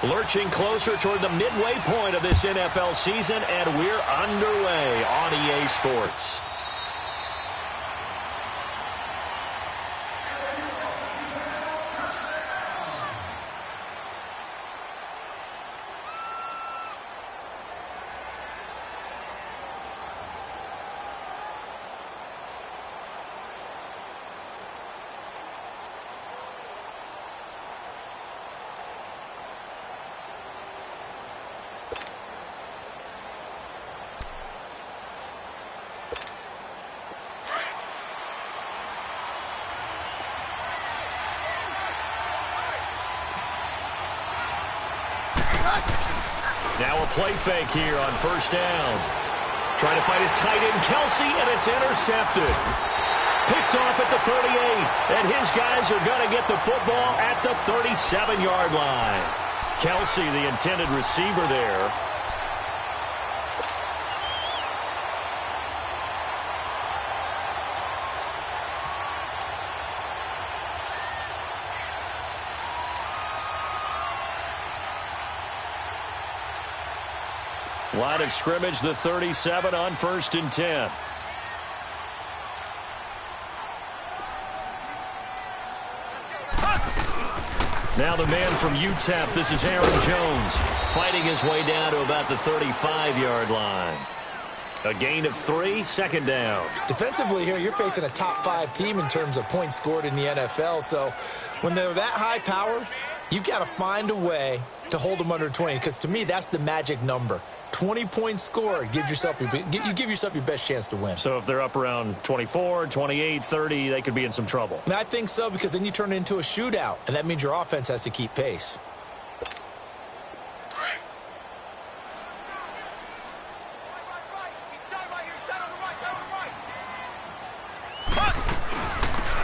Lurching closer toward the midway point of this NFL season, and we're underway on EA Sports. Now a play fake here on first down. Trying to find his tight end, Kelsey, and it's intercepted. Picked off at the 38, and his guys are going to get the football at the 37-yard line. Kelsey, the intended receiver there. Line of scrimmage, the 37 on 1st and 10. Now the man from UTEP, this is Aaron Jones, fighting his way down to about the 35-yard line. A gain of 3, second down. Defensively here, you're facing a top 5 team in terms of points scored in the NFL. So when they're that high-powered, you've got to find a way to hold them under 20, because to me, that's the magic number. 20 points scored, you give yourself your best chance to win. So if they're up around 24, 28, 30, they could be in some trouble. And I think so, because then you turn it into a shootout, and that means your offense has to keep pace.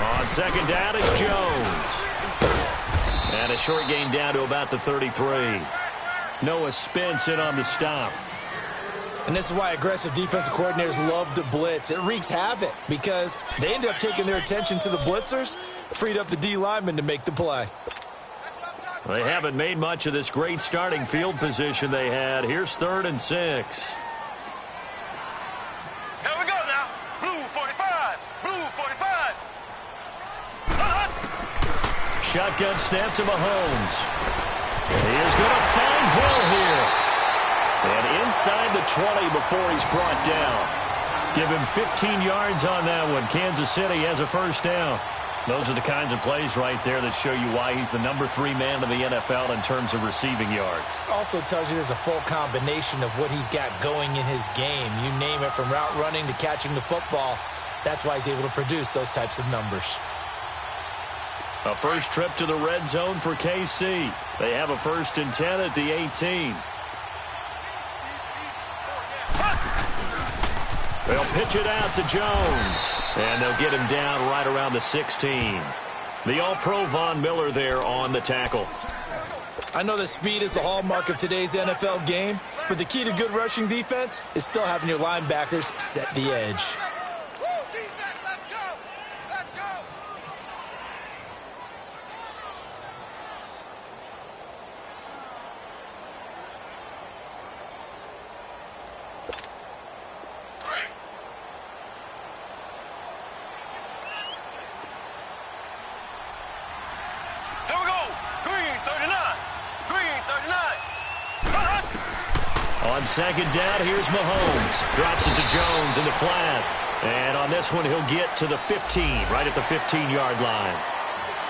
On second down, it's Jones. And a short gain down to about the 33. Noah Spence in on the stop. And this is why aggressive defensive coordinators love to blitz. It wreaks havoc because they end up taking their attention to the blitzers, freed up the D lineman to make the play. They haven't made much of this great starting field position they had. Here's 3rd and 6. Here we go now. Blue 45. Blue 45. Shotgun snap to Mahomes. He is going to find Hill here. And inside the 20 before he's brought down. Give him 15 yards on that one. Kansas City has a first down. Those are the kinds of plays right there that show you why he's the number 3 man in the NFL in terms of receiving yards. Also tells you there's a full combination of what he's got going in his game. You name it, from route running to catching the football. That's why he's able to produce those types of numbers. A first trip to the red zone for KC. They have a 1st and 10 at the 18. They'll pitch it out to Jones. And they'll get him down right around the 16. The All-Pro Von Miller there on the tackle. I know that speed is the hallmark of today's NFL game, but the key to good rushing defense is still having your linebackers set the edge. On second down, here's Mahomes. Drops it to Jones in the flat. And on this one, he'll get to the 15, right at the 15-yard line.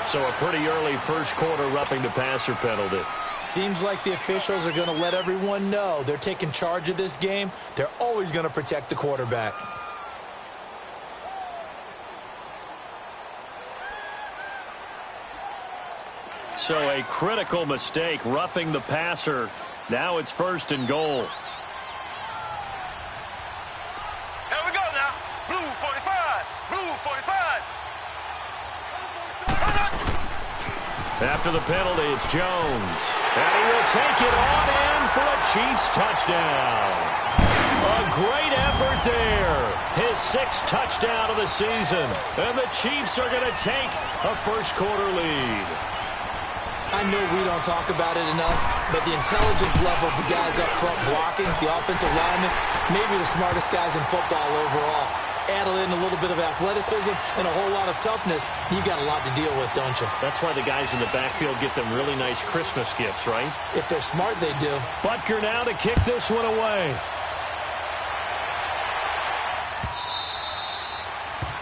So a pretty early first quarter roughing the passer penalty. Seems like the officials are going to let everyone know they're taking charge of this game. They're always going to protect the quarterback. So a critical mistake, roughing the passer. Now it's 1st and goal. Here we go now. Blue 45. Blue 45. After the penalty, it's Jones. And he will take it on in for a Chiefs touchdown. A great effort there. His 6th touchdown of the season. And the Chiefs are going to take a first quarter lead. I know we don't talk about it enough, but the intelligence level of the guys up front blocking, the offensive linemen, maybe the smartest guys in football overall. Add in a little bit of athleticism and a whole lot of toughness, you got a lot to deal with, don't you? That's why the guys in the backfield get them really nice Christmas gifts, right? If they're smart, they do. Butker now to kick this one away.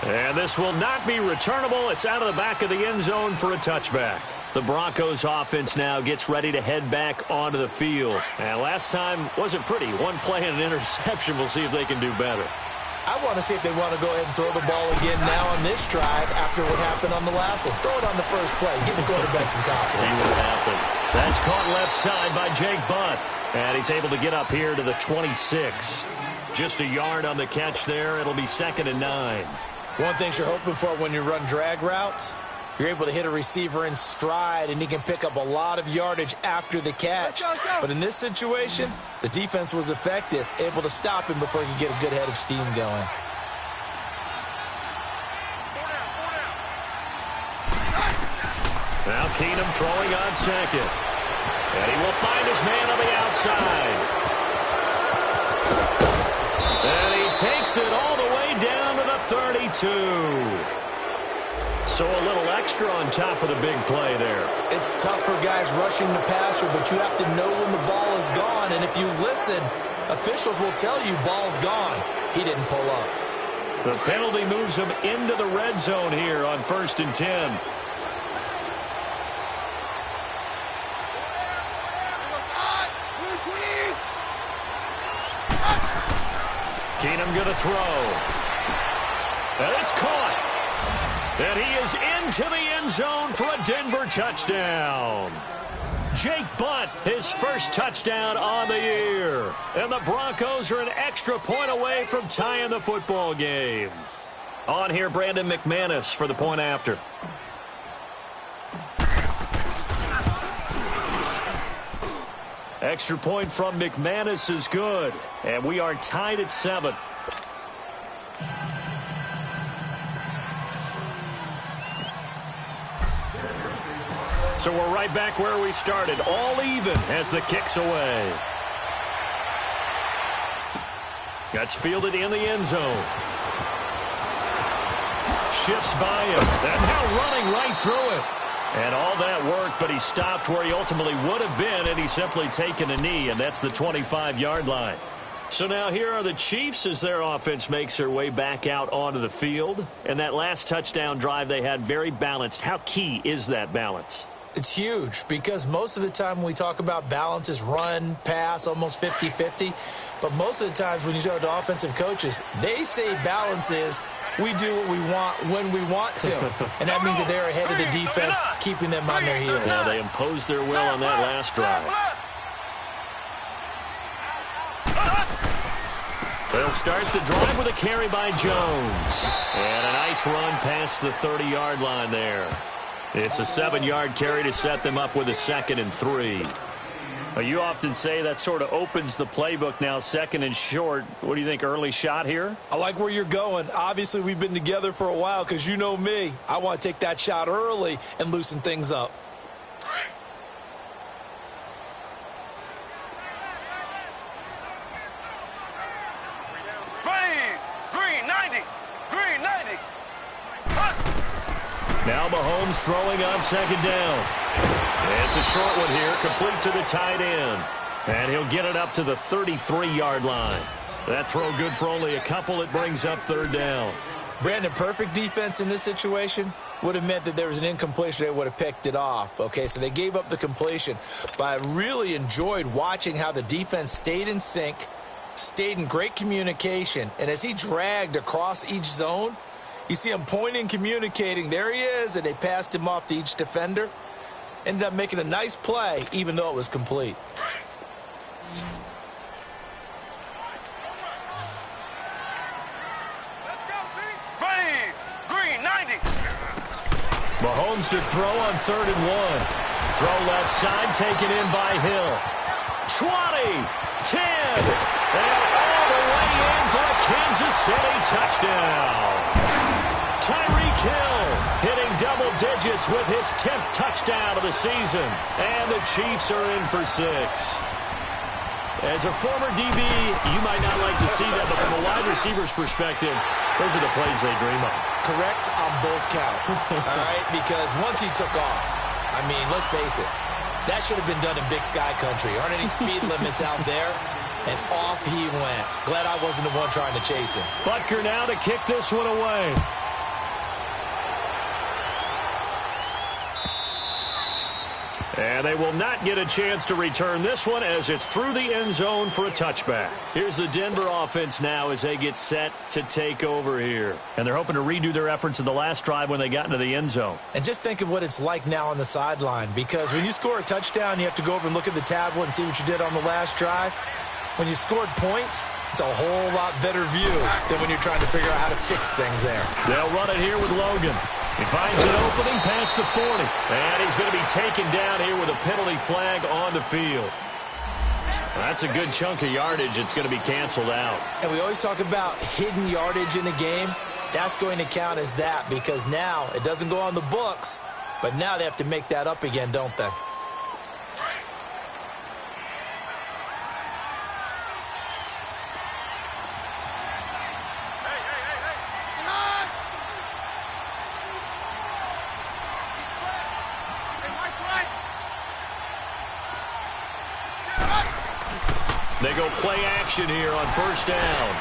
And this will not be returnable. It's out of the back of the end zone for a touchback. The Broncos offense now gets ready to head back onto the field. And last time wasn't pretty. One play and an interception. We'll see if they can do better. I want to see if they want to go ahead and throw the ball again now on this drive after what happened on the last one. Throw it on the first play. Give the quarterback some confidence. See what happens. That's caught left side by Jake Butt. And he's able to get up here to the 26. Just a yard on the catch there. It'll be 2nd and 9. One thing you're hoping for when you run drag routes, you're able to hit a receiver in stride, and he can pick up a lot of yardage after the catch. But in this situation, the defense was effective, able to stop him before he could get a good head of steam going. Now Keenum throwing on second. And he will find his man on the outside. And he takes it all the way down to the 32. So a little extra on top of the big play there. It's tough for guys rushing the passer, but you have to know when the ball is gone. And if you listen, officials will tell you ball's gone. He didn't pull up. The penalty moves him into the red zone here on 1st and 10. Keenum going to throw. And it's caught. And he is into the end zone for a Denver touchdown. Jake Butt, his first touchdown on the year. And the Broncos are an extra point away from tying the football game. On here, Brandon McManus for the point after. Extra point from McManus is good. And we are tied at 7. So we're right back where we started. All even as the kick's away. That's fielded in the end zone. Shifts by him. And now running right through it. And all that work, but he stopped where he ultimately would have been, and he's simply taken a knee, and that's the 25-yard line. So now here are the Chiefs as their offense makes their way back out onto the field. And that last touchdown drive they had very balanced. How key is that balance? It's huge because most of the time when we talk about balance is run, pass, almost 50-50. But most of the times when you talk to offensive coaches, they say balance is we do what we want when we want to. And that means that they're ahead of the defense, keeping them on their heels. Well, they imposed their will on that last drive. They'll start the drive with a carry by Jones. And a nice run past the 30-yard line there. It's a 7-yard carry to set them up with a 2nd and 3. You often say that sort of opens the playbook now, 2nd and short. What do you think, early shot here? I like where you're going. Obviously, we've been together for a while because you know me. I want to take that shot early and loosen things up. Green 90. Green 90. Now Mahomes throwing on 2nd down. It's a short one here, complete to the tight end. And he'll get it up to the 33-yard line. That throw good for only a couple. It brings up 3rd down. Brandon, perfect defense in this situation would have meant that there was an incompletion. They would have picked it off. Okay, so they gave up the completion. But I really enjoyed watching how the defense stayed in sync, stayed in great communication. And as he dragged across each zone, you see him pointing, communicating. There he is, and they passed him off to each defender. Ended up making a nice play, even though it was complete. Let's go, Ready. Green 90. Mahomes to throw on 3rd and 1. Throw left side, taken in by Hill. 20, 10, and all the way in for a Kansas City touchdown. Tyreek Hill hitting double digits with his 10th touchdown of the season. And the Chiefs are in for 6. As a former DB, you might not like to see that, but from a wide receiver's perspective, those are the plays they dream of. Correct on both counts, all right? Because once he took off, I mean, let's face it, that should have been done in Big Sky Country. Aren't any speed limits out there? And off he went. Glad I wasn't the one trying to chase him. Butker now to kick this one away. And they will not get a chance to return this one as it's through the end zone for a touchback. Here's the Denver offense now as they get set to take over here. And they're hoping to redo their efforts in the last drive when they got into the end zone. And just think of what it's like now on the sideline, because when you score a touchdown, you have to go over and look at the tablet and see what you did on the last drive. When you scored points, it's a whole lot better view than when you're trying to figure out how to fix things there. They'll run it here with Logan. He finds an opening past the 40. And he's going to be taken down here with a penalty flag on the field. That's a good chunk of yardage. It's going to be canceled out. And we always talk about hidden yardage in a game. That's going to count as that because now it doesn't go on the books, but now they have to make that up again, don't they? They go play action here on first down.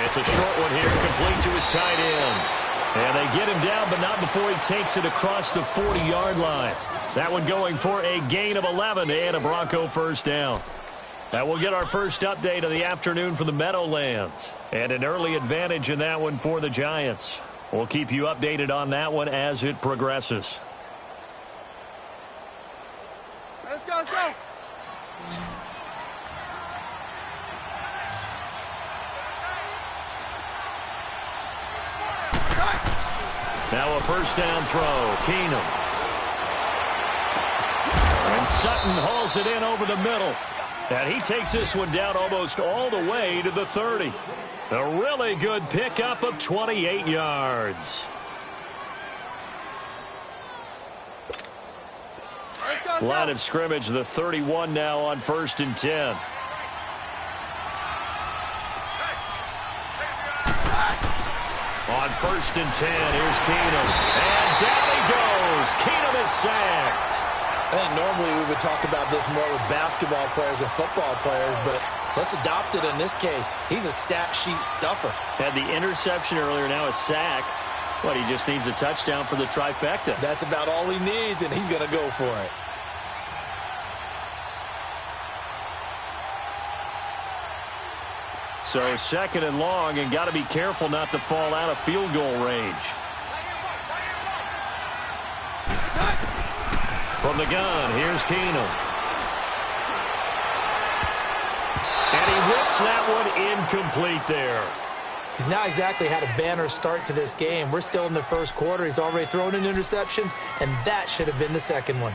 It's a short one here, complete to his tight end. And they get him down, but not before he takes it across the 40-yard line. That one going for a gain of 11 and a Bronco first down. That will get our first update of the afternoon for the Meadowlands. And an early advantage in that one for the Giants. We'll keep you updated on that one as it progresses. Let's go, let's go. Now a first down throw. Keenum. And Sutton hauls it in over the middle. And he takes this one down almost all the way to the 30. A really good pickup of 28 yards. Line of scrimmage, the 31 now on 1st and 10. On 1st and 10, here's Keenum. And down he goes. Keenum is sacked. I think normally we would talk about this more with basketball players and football players, but let's adopt it in this case. He's a stat sheet stuffer. Had the interception earlier, now a sack. But he just needs a touchdown for the trifecta. That's about all he needs, and he's going to go for it. So 2nd and long, and got to be careful not to fall out of field goal range. From the gun, here's Keenum. And he whips that one incomplete there. He's not exactly had a banner start to this game. We're still in the first quarter. He's already thrown an interception, and that should have been the second one.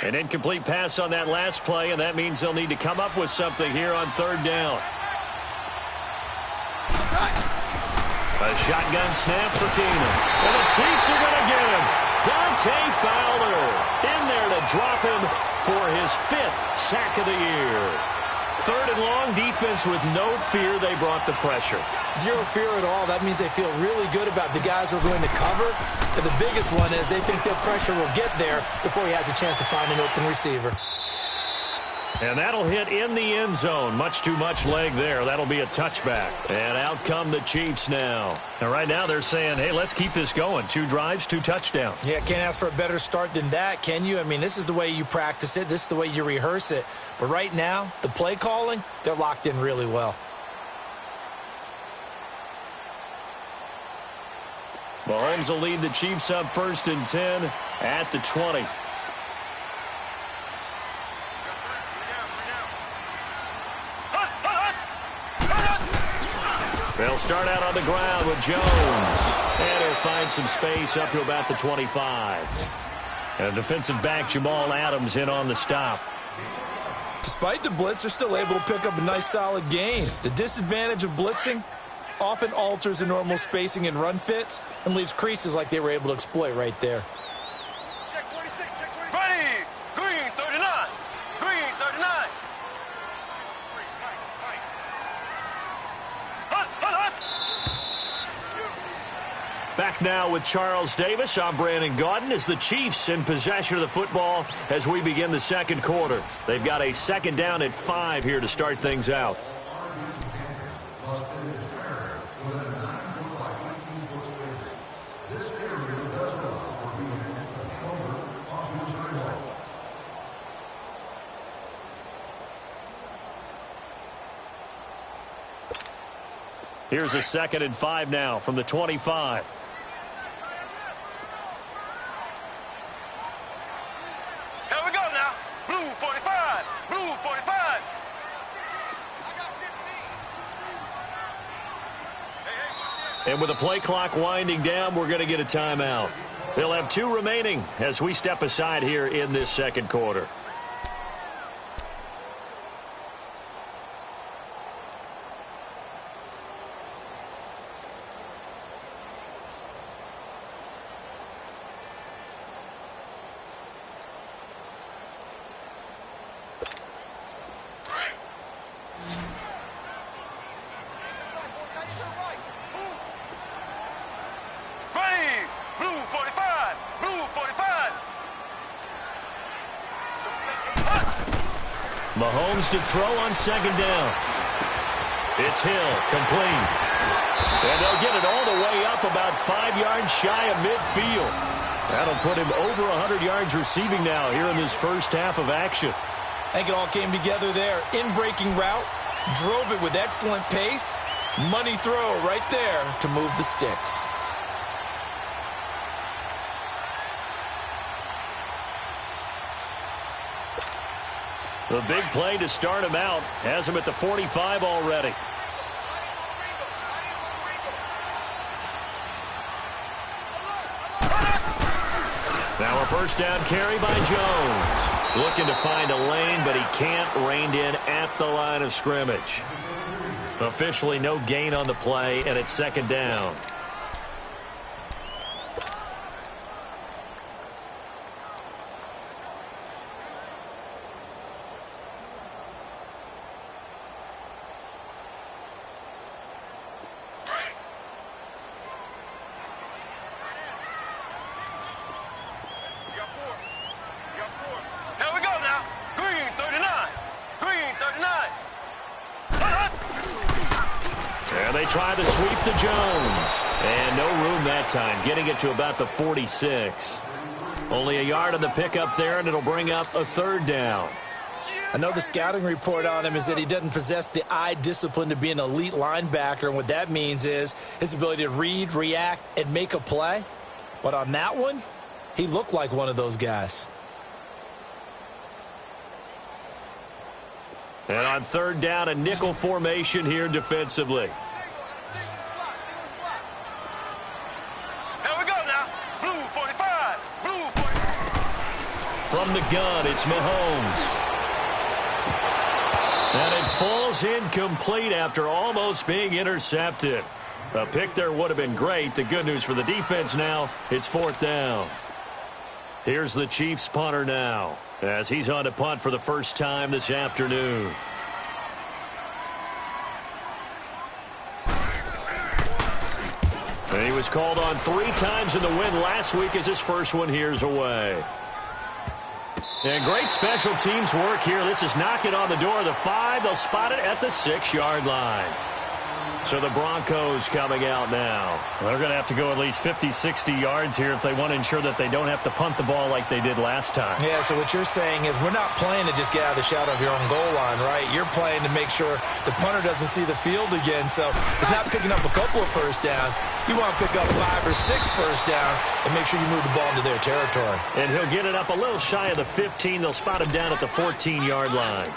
An incomplete pass on that last play, and that means they'll need to come up with something here on 3rd down. A shotgun snap for Keenum. And the Chiefs are going to get him. Dante Fowler in there to drop him for his 5th sack of the year. 3rd and long, defense with no fear. They brought the pressure. Zero fear at all. That means they feel really good about the guys who are going to cover. But the biggest one is they think their pressure will get there before he has a chance to find an open receiver. And that'll hit in the end zone. Much too much leg there. That'll be a touchback. And out come the Chiefs now. And right now they're saying, hey, let's keep this going. 2 drives, 2 touchdowns. Yeah, can't ask for a better start than that, can you? I mean, this is the way you practice it. This is the way you rehearse it. But right now, the play calling, they're locked in really well. Mahomes will lead the Chiefs up 1st and 10 at the 20. They'll start out on the ground with Jones. And he'll find some space up to about the 25. And defensive back Jamal Adams in on the stop. Despite the blitz, they're still able to pick up a nice, solid gain. The disadvantage of blitzing often alters the normal spacing and run fits and leaves creases like they were able to exploit right there. Check 26, check 26. Ready. Green 39. Green 39. Hut, hut, hut. Back now with Charles Davis. I'm Brandon Gaudin as the Chiefs in possession of the football as we begin the second quarter. They've got a second down at 5 here to start things out. Here's a second and 5 now from the 25. Here we go now. Blue 45. Blue 45. And with the play clock winding down, we're going to get a timeout. They'll have 2 remaining as we step aside here in this second quarter. Mahomes to throw on second down. It's Hill, complete. And they'll get it all the way up about 5 yards shy of midfield. That'll put him over 100 yards receiving now here in this first half of action. I think it all came together there. In-breaking route, drove it with excellent pace. Money throw right there to move the sticks. The big play to start him out has him at the 45 already. Now a first down carry by Jones. Looking to find a lane, but he can't. Reined in at the line of scrimmage. Officially no gain on the play, and it's second down. Try the sweep to Jones. And no room that time, getting it to about the 46. Only a yard on the pickup there, and it'll bring up a third down. I know the scouting report on him is that he doesn't possess the eye discipline to be an elite linebacker, and what that means is his ability to read, react, and make a play. But on that one, he looked like one of those guys. And on third down, a nickel formation here defensively. From the gun, it's Mahomes. And it falls incomplete after almost being intercepted. A pick there would have been great. The good news for the defense now, it's fourth down. Here's the Chiefs punter now, as he's on to punt for the first time this afternoon. And he was called on 3 times in the win last week as his first one here's away. And great special teams work here. This is knocking on the door of the 5. They'll spot it at the 6-yard line. So the Broncos coming out now. They're going to have to go at least 50, 60 yards here if they want to ensure that they don't have to punt the ball like they did last time. Yeah, so what you're saying is we're not playing to just get out of the shadow of your own goal line, right? You're playing to make sure the punter doesn't see the field again. So it's not picking up a couple of first downs. You want to pick up 5 or 6 first downs and make sure you move the ball into their territory. And he'll get it up a little shy of the 15. They'll spot him down at the 14-yard line.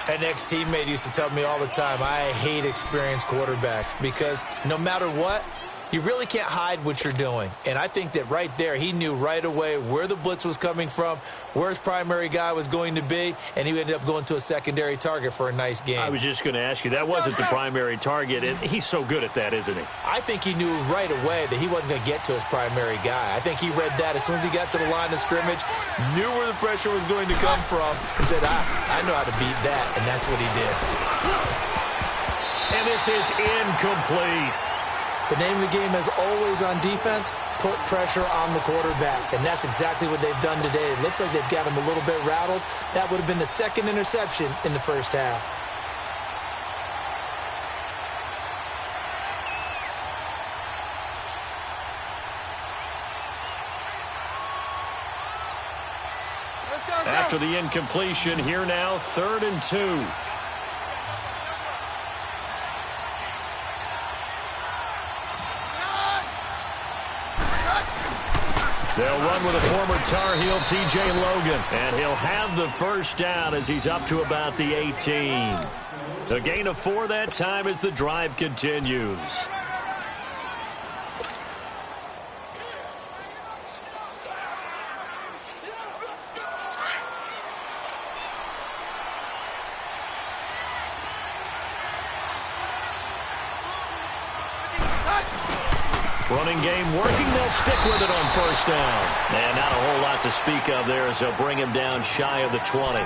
An ex-teammate used to tell me all the time, I hate experienced quarterbacks because no matter what, you really can't hide what you're doing. And I think that right there, he knew right away where the blitz was coming from, where his primary guy was going to be, and he ended up going to a secondary target for a nice game. I was just going to ask you, that wasn't the primary target, and he's so good at that, isn't he? I think he knew right away that he wasn't going to get to his primary guy. I think he read that as soon as he got to the line of scrimmage, knew where the pressure was going to come from, and said, I know how to beat that, and that's what he did. And this is incomplete. The name of the game is always on defense, put pressure on the quarterback. And that's exactly what they've done today. It looks like they've got him a little bit rattled. That would have been the second interception in the first half. After the incompletion, here now, 3rd and 2. They'll run with a former Tar Heel, T.J. Logan. And he'll have the first down as he's up to about the 18. A gain of 4 that time as the drive continues. Running game working. They'll stick with it on first down. And not a whole lot to speak of there as they'll bring him down shy of the 20.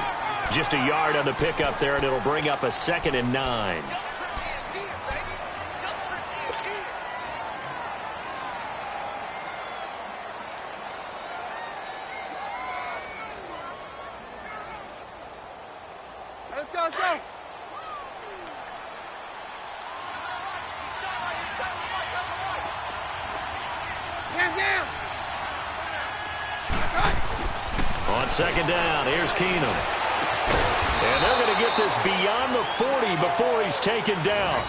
Just a yard on the pickup there, and it'll bring up a 2nd and 9. Let's go. On 2nd down, here's Keenum. And they're going to get this beyond the 40 before he's taken down.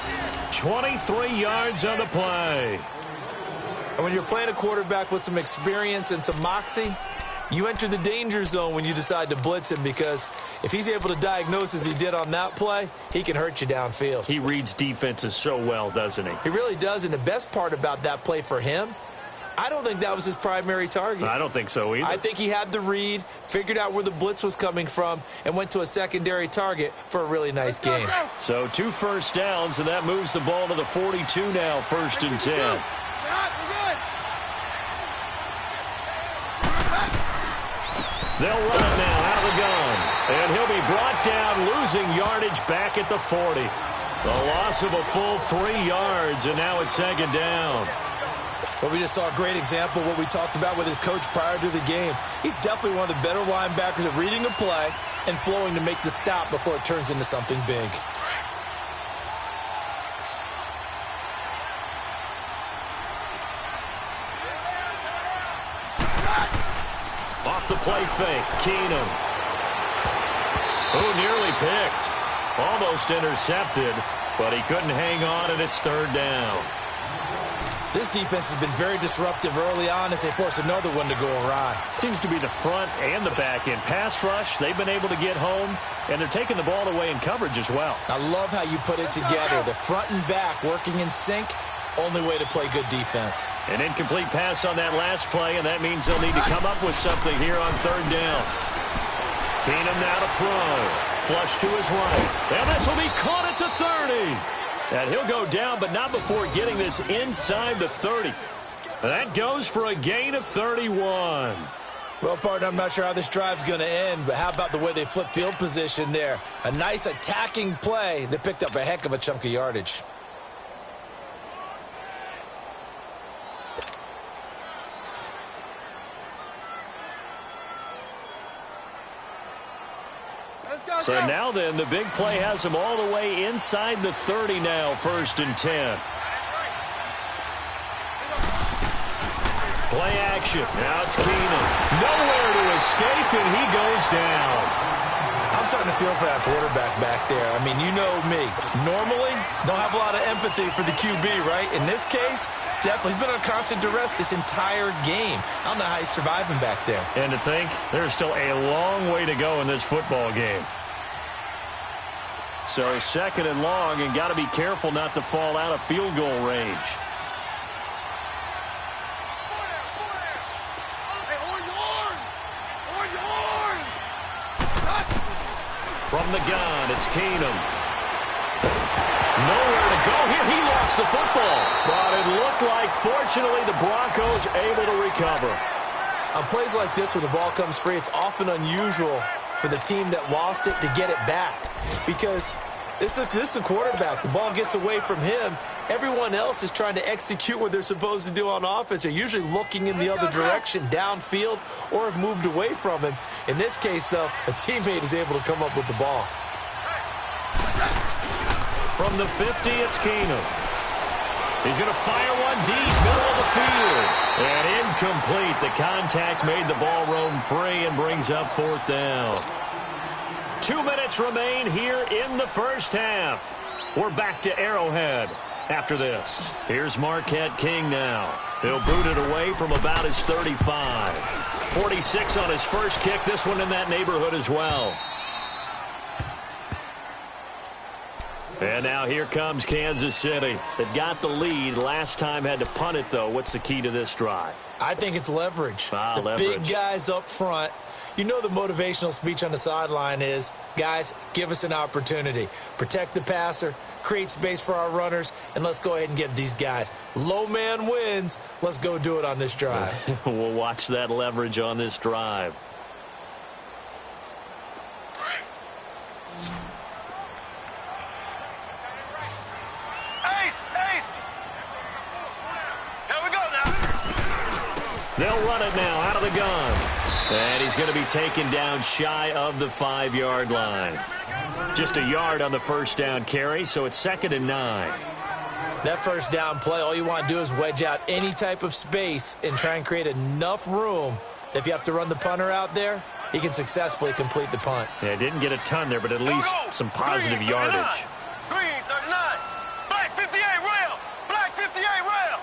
23 yards on the play. And when you're playing a quarterback with some experience and some moxie, you enter the danger zone when you decide to blitz him, because if he's able to diagnose as he did on that play, he can hurt you downfield. He reads defenses so well, doesn't he? He really does, and the best part about that play for him, I don't think that was his primary target. I don't think so either. I think he had the read, figured out where the blitz was coming from, and went to a secondary target for a really nice game. So 2 first downs, and that moves the ball to the 42 now, 1st and 10. They'll run it now out of the gun. And he'll be brought down, losing yardage back at the 40. The loss of a full 3 yards, and now it's 2nd down. Well, we just saw a great example of what we talked about with his coach prior to the game. He's definitely one of the better linebackers at reading a play and flowing to make the stop before it turns into something big. Off the play fake, Keenum. Oh, nearly picked. Almost intercepted, but he couldn't hang on, and it's 3rd down. This defense has been very disruptive early on as they force another one to go awry. Seems to be the front and the back end. Pass rush, they've been able to get home, and they're taking the ball away in coverage as well. I love how you put it together. The front and back working in sync, only way to play good defense. An incomplete pass on that last play, and that means they'll need to come up with something here on 3rd down. Keenum now to throw. Flush to his right. And this will be caught at the 30. And he'll go down, but not before getting this inside the 30. And that goes for a gain of 31. Well, partner, I'm not sure how this drive's going to end, but how about the way they flip field position there? A nice attacking play that picked up a heck of a chunk of yardage. So now then, the big play has them all the way inside the 30 now, 1st and 10. Play action. Now it's Keenum. Nowhere to escape, and he goes down. I'm starting to feel for that quarterback back there. I mean, you know me. Normally, don't have a lot of empathy for the QB, right? In this case, definitely. He's been on constant duress this entire game. I don't know how he's surviving back there. And to think, there's still a long way to go in this football game. So second and long, and got to be careful not to fall out of field goal range. From the gun, it's Keenum. Nowhere to go here. He lost the football. But it looked like, fortunately, the Broncos able to recover. On plays like this where the ball comes free, it's often unusual for the team that lost it to get it back. Because this is the quarterback. The ball gets away from him. Everyone else is trying to execute what they're supposed to do on offense. They're usually looking in the other direction, downfield, or have moved away from him. In this case, though, a teammate is able to come up with the ball. From the 50, it's Keenum. He's going to fire one deep, middle of the field. And incomplete. The contact made the ball roam free and brings up fourth down. 2 minutes remain here in the first half. We're back to Arrowhead after this. Here's Marquette King now. He'll boot it away from about his 35. 46 on his first kick. This one in that neighborhood as well. And now here comes Kansas City. They've got the lead. Last time had to punt it, though. What's the key to this drive? I think it's leverage. The leverage. Big guys up front. You know the motivational speech on the sideline is, guys, give us an opportunity. Protect the passer, create space for our runners, and let's go ahead and get these guys. Low man wins. Let's go do it on this drive. We'll watch that leverage on this drive. They'll run it now out of the gun. And he's going to be taken down shy of the 5-yard line. Just a yard on the first down carry, so it's 2nd and 9. That first down play, all you want to do is wedge out any type of space and try and create enough room. If you have to run the punter out there, he can successfully complete the punt. Yeah, didn't get a ton there, but at least some positive yardage. Green 39. Black 58 rail. Black 58 rail.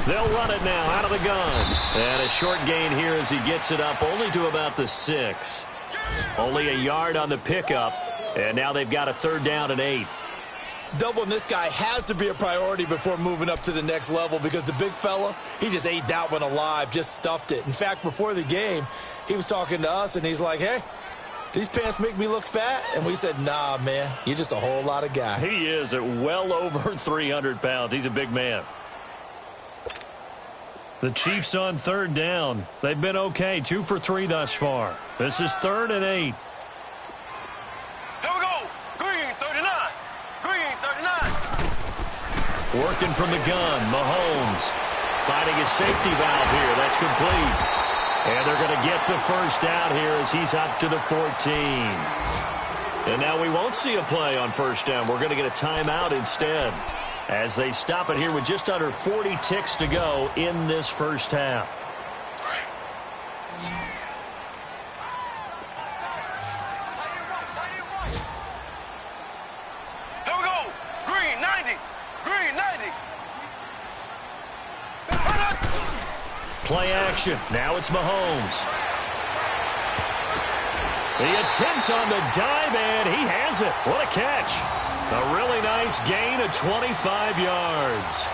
They'll run it now out of the gun. And a short gain here as he gets it up only to about the 6. Only a yard on the pickup. And now they've got a 3rd down and 8. Doubling this guy has to be a priority before moving up to the next level because the big fella, he just ate that one alive, just stuffed it. In fact, before the game, he was talking to us, and he's like, hey, these pants make me look fat? And we said, nah, man, you're just a whole lot of guy. He is at well over 300 pounds. He's a big man. The Chiefs on 3rd down. They've been okay, 2 for 3 thus far. This is 3rd and 8. Here we go. Green 39. Green 39. Working from the gun, Mahomes finding his safety valve here. That's complete. And they're going to get the first down here as he's up to the 14. And now we won't see a play on first down. We're going to get a timeout instead as they stop it here with just under 40 ticks to go in this first half. Here we go. Green 90. Green 90. Play action. Now it's Mahomes. The attempt on the dive, and he has it. What a catch. A really nice gain of 25 yards.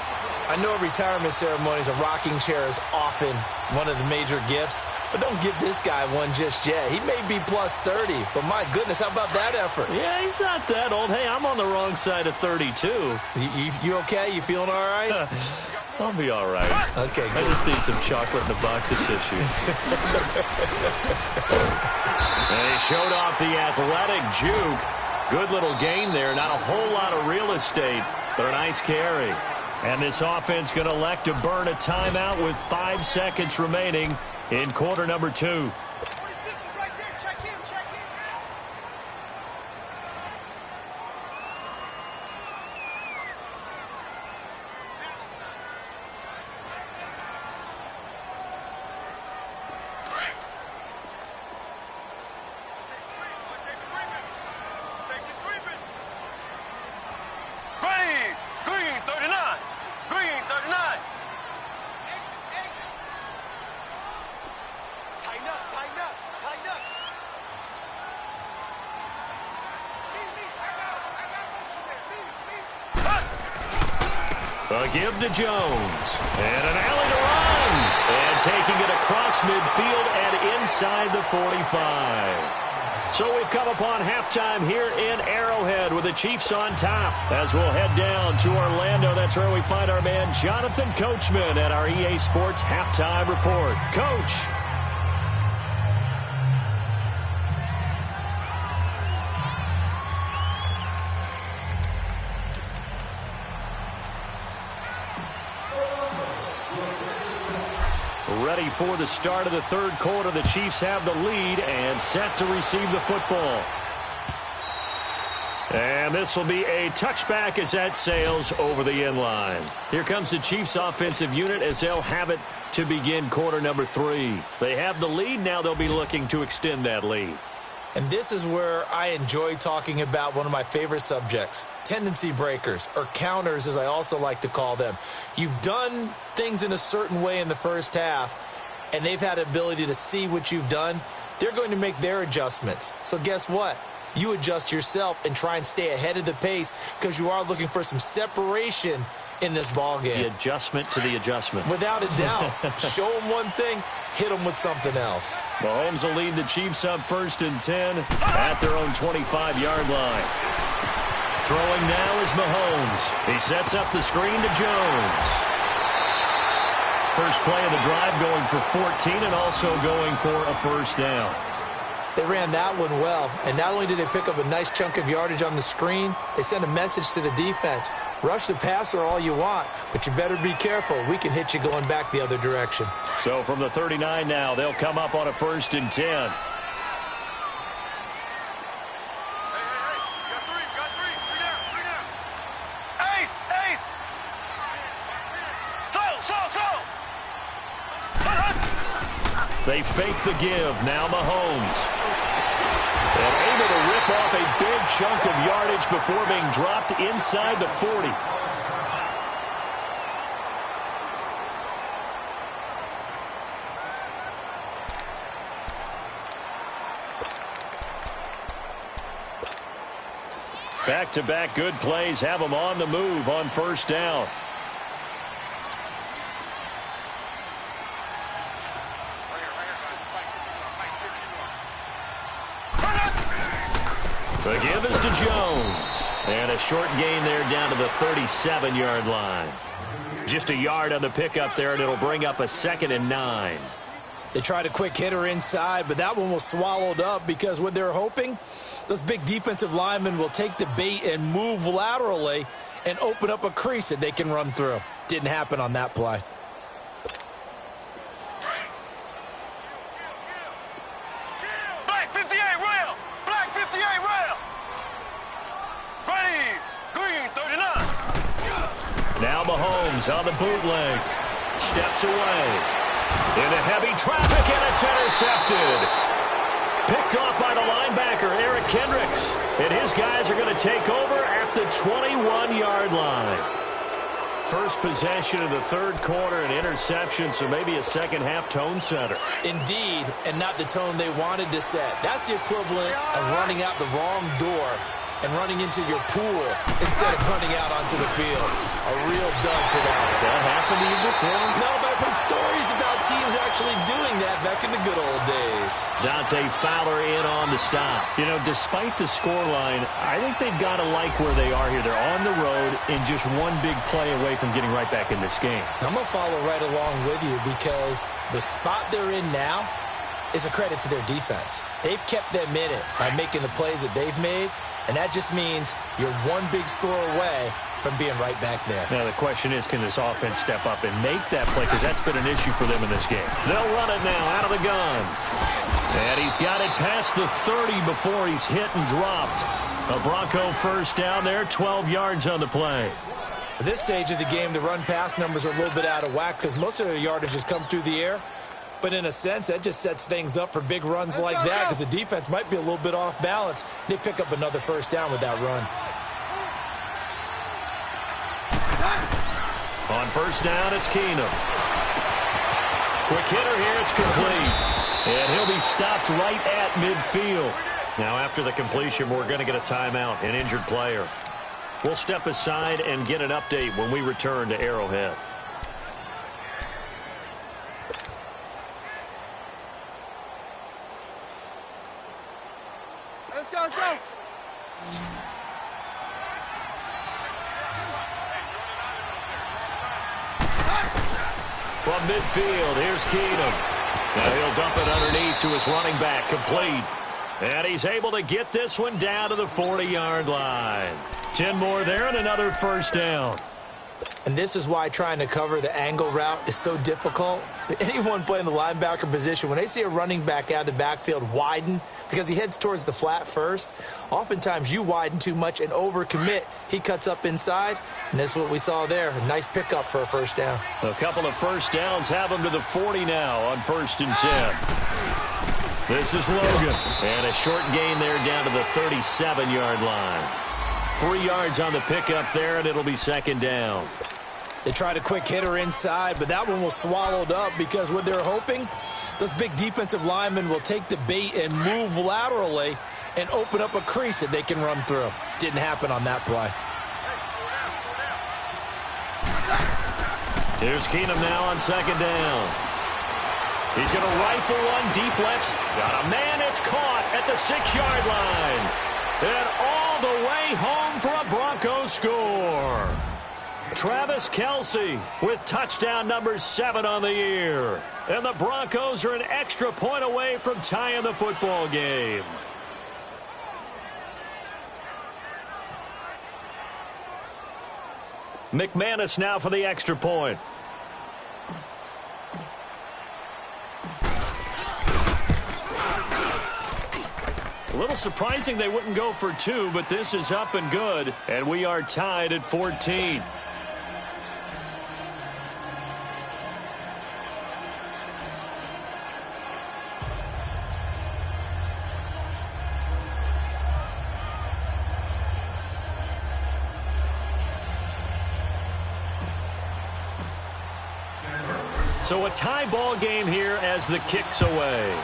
I know at retirement ceremonies, a rocking chair is often one of the major gifts, but don't give this guy one just yet. He may be plus 30, but my goodness, how about that effort? Yeah, he's not that old. Hey, I'm on the wrong side of 32. You okay? You feeling all right? I'll be all right. Okay, good. I just need some chocolate and a box of tissues. And he showed off the athletic juke. Good little gain there. Not a whole lot of real estate, but a nice carry. And this offense going to elect to burn a timeout with 5 seconds remaining in quarter number 2. A give to Jones. And an alley to run. And taking it across midfield and inside the 45. So we've come upon halftime here in Arrowhead with the Chiefs on top. As we'll head down to Orlando, that's where we find our man Jonathan Coachman at our EA Sports Halftime Report. Coach. Ready for the start of the third quarter. The Chiefs have the lead and set to receive the football. And this will be a touchback as that sails over the end line. Here comes the Chiefs offensive unit as they'll have it to begin quarter number 3. They have the lead. Now they'll be looking to extend that lead. And this is where I enjoy talking about one of my favorite subjects, tendency breakers, or counters as I also like to call them. You've done things in a certain way in the first half, and they've had the ability to see what you've done. They're going to make their adjustments. So guess what? You adjust yourself and try and stay ahead of the pace because you are looking for some separation in this ball game. The adjustment to the adjustment. Without a doubt. Show them one thing, hit them with something else. Mahomes will lead the Chiefs up 1st and 10 at their own 25-yard line. Throwing now is Mahomes. He sets up the screen to Jones. First play of the drive going for 14 and also going for a first down. They ran that one well, and not only did they pick up a nice chunk of yardage on the screen, they sent a message to the defense. Rush the passer all you want, but you better be careful. We can hit you going back the other direction. So from the 39 now, they'll come up on a 1st and 10. Hey, you got three. Three down. Ace. Slow. They fake the give. Now Mahomes. And able to rip off a big chunk of yardage before being dropped inside the 40. Back-to-back good plays have them on the move on 1st down. The give is to Jones. And a short gain there down to the 37-yard line. Just a yard on the pickup there, and it'll bring up a 2nd and 9. They tried a quick hitter inside, but that one was swallowed up because what they're hoping, those big defensive linemen will take the bait and move laterally and open up a crease that they can run through. Didn't happen on that play. Black 58 rail. Black 58 rail. Ready. Green 39. Now Mahomes on the bootleg. Steps away. Into heavy traffic, and it's intercepted. Picked off by the linebacker, Eric Kendricks. And his guys are going to take over at the 21-yard line. First possession of the third quarter, an interception, so maybe a second-half tone setter. Indeed, and not the tone they wanted to set. That's the equivalent of running out the wrong door and running into your pool instead of running out onto the field. A real dub for that. Has that happened to you before? No, but I've heard stories about teams actually doing that back in the good old days. Dante Fowler in on the stop. You know, despite the scoreline, I think they've got to like where they are here. They're on the road and just one big play away from getting right back in this game. I'm going to follow right along with you because the spot they're in now is a credit to their defense. They've kept them in it by making the plays that they've made. And that just means you're one big score away from being right back there. Now, the question is, can this offense step up and make that play? Because that's been an issue for them in this game. They'll run it now out of the gun. And he's got it past the 30 before he's hit and dropped. A Bronco first down there, 12 yards on the play. At this stage of the game, the run-pass numbers are a little bit out of whack because most of their yardage has come through the air. But in a sense, that just sets things up for big runs like that because the defense might be a little bit off balance. They pick up another first down with that run. On first down, it's Keenum. Quick hitter here, it's complete. And he'll be stopped right at midfield. Now, after the completion, we're going to get a timeout, an injured player. We'll step aside and get an update when we return to Arrowhead. Let's go, let's go. From midfield, here's Keenum. Now he'll dump it underneath to his running back, complete. And he's able to get this one down to the 40-yard line. 10 more there and another first down. And this is why trying to cover the angle route is so difficult. Anyone playing the linebacker position, when they see a running back out of the backfield widen, because he heads towards the flat first, oftentimes you widen too much and overcommit. He cuts up inside, and that's what we saw there. A nice pickup for a first down. A couple of first downs have him to the 40 now on 1st and 10. This is Logan. And a short gain there down to the 37-yard line. 3 yards on the pickup there, and it'll be 2nd down. They tried a quick hitter inside, but that one was swallowed up because what they're hoping, those big defensive linemen will take the bait and move laterally and open up a crease that they can run through. Didn't happen on that play. Here's Keenum now on 2nd down. He's going to rifle one deep left. Got a man. It's caught at the 6-yard line. And all the way home for a Broncos score. Travis Kelce with touchdown number 7 on the year. And the Broncos are an extra point away from tying the football game. McManus now for the extra point. A little surprising they wouldn't go for 2, but this is up and good, and we are tied at 14. So a tie ball game here as the kick's away.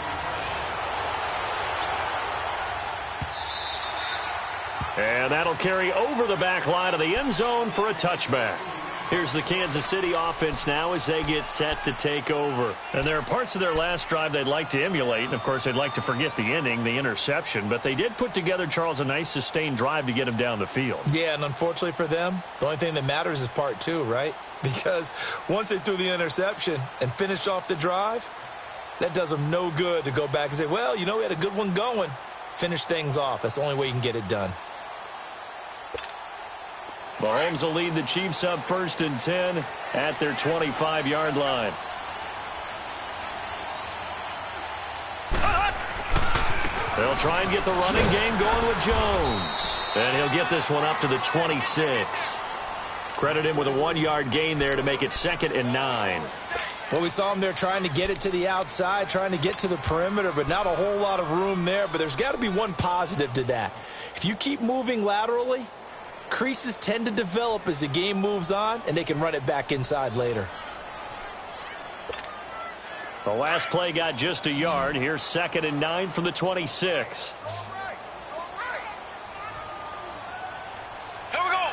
And that'll carry over the back line of the end zone for a touchback. Here's the Kansas City offense now as they get set to take over. And there are parts of their last drive they'd like to emulate. And, of course, they'd like to forget the ending, the interception. But they did put together, Charles, a nice sustained drive to get him down the field. Yeah, and unfortunately for them, the only thing that matters is part 2, right? Because once they threw the interception and finished off the drive, that does them no good to go back and say, well, you know, we had a good one going. Finish things off. That's the only way you can get it done. Mahomes will lead the Chiefs up 1st and 10 at their 25-yard line. They'll try and get the running game going with Jones. And he'll get this one up to the 26. Credit him with a 1-yard gain there to make it 2nd and 9. Well, we saw him there trying to get it to the outside, trying to get to the perimeter, but not a whole lot of room there. But there's got to be one positive to that. If you keep moving laterally, creases tend to develop as the game moves on, and they can run it back inside later. The last play got just a yard. Here's 2nd and 9 from the 26. Here we go.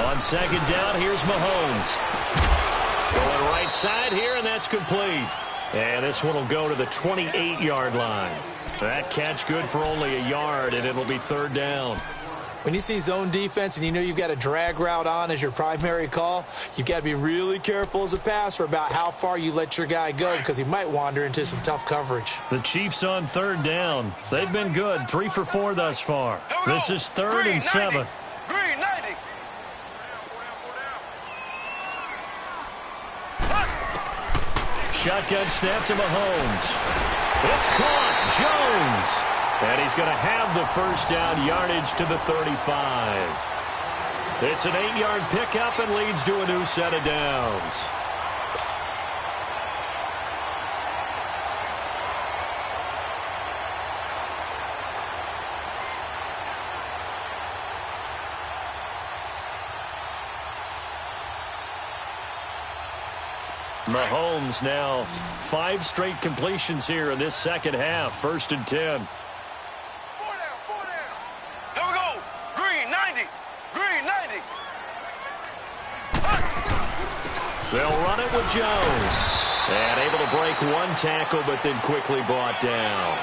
On 2nd down, here's Mahomes. Going right side here, and that's complete. And this one will go to the 28-yard line. That catch good for only a yard, and it'll be 3rd down. When you see zone defense and you know you've got a drag route on as your primary call, you've got to be really careful as a passer about how far you let your guy go because he might wander into some tough coverage. The Chiefs on 3rd down. They've been good, 3 for 4 thus far. This is 3rd and 7. Green 90. Shotgun snap to Mahomes. It's caught. Jones. And he's going to have the first down, yardage to the 35. It's an 8-yard pickup and leads to a new set of downs. Mahomes now 5 straight completions here in this second half. 1st and 10. 4 down. Here we go. Green 90. 90. They'll run it with Jones. And able to break one tackle, but then quickly brought down.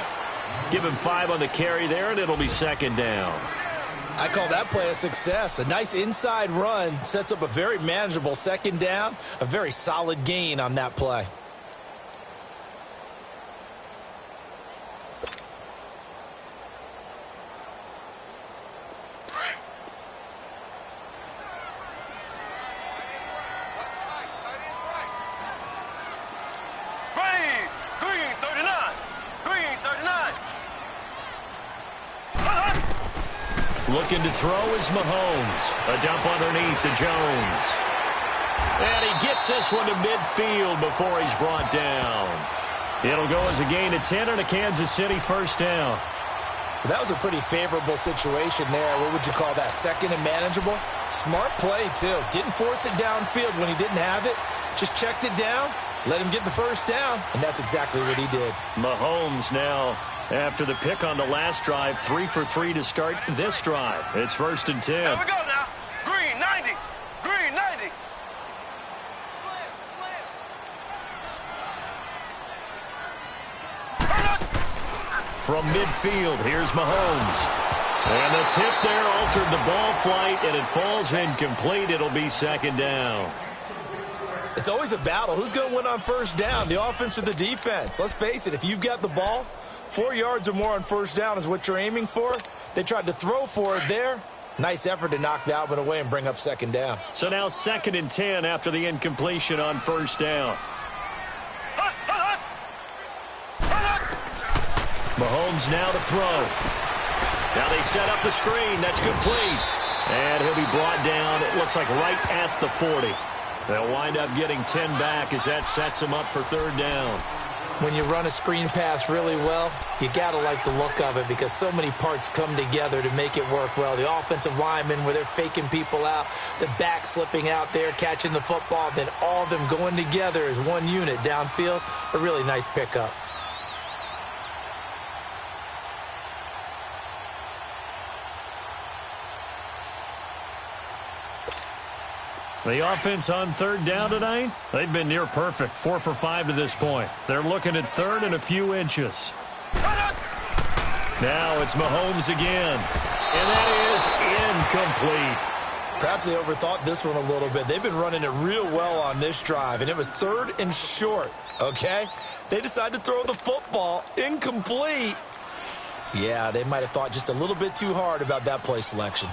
Give him 5 on the carry there, and it'll be second down. I call that play a success. A nice inside run sets up a very manageable second down. A very solid gain on that play. Looking to throw is Mahomes. A dump underneath to Jones. And he gets this one to midfield before he's brought down. It'll go as a gain of 10 and a Kansas City first down. That was a pretty favorable situation there. What would you call that? Second and manageable? Smart play, too. Didn't force it downfield when he didn't have it. Just checked it down, let him get the first down, and that's exactly what he did. Mahomes now, after the pick on the last drive, 3 for 3 to start this drive. It's first and 10. Here we go now. Green 90. Green 90. From midfield, here's Mahomes. And the tip there altered the ball flight, and it falls incomplete. It'll be second down. It's always a battle. Who's going to win on first down, the offense or the defense? Let's face it, if you've got the ball, 4 yards or more on first down is what you're aiming for. They tried to throw for it there. Nice effort to knock that one away and bring up second down. So now second and 10 after the incompletion on first down. Mahomes now to throw. Now they set up the screen. That's complete. And he'll be brought down, it looks like right at the 40. They'll wind up getting 10 back as that sets them up for third down. When you run a screen pass really well, you got to like the look of it because so many parts come together to make it work well. The offensive linemen where they're faking people out, the back slipping out there, catching the football, then all of them going together as one unit downfield. A really nice pickup. The offense on third down tonight, they've been near perfect, 4 for 5 to this point. They're looking at third and a few inches. Now it's Mahomes again, and that is incomplete. Perhaps they overthought this one a little bit. They've been running it real well on this drive, and it was third and short, okay? They decided to throw the football incomplete. Yeah, they might have thought just a little bit too hard about that play selection.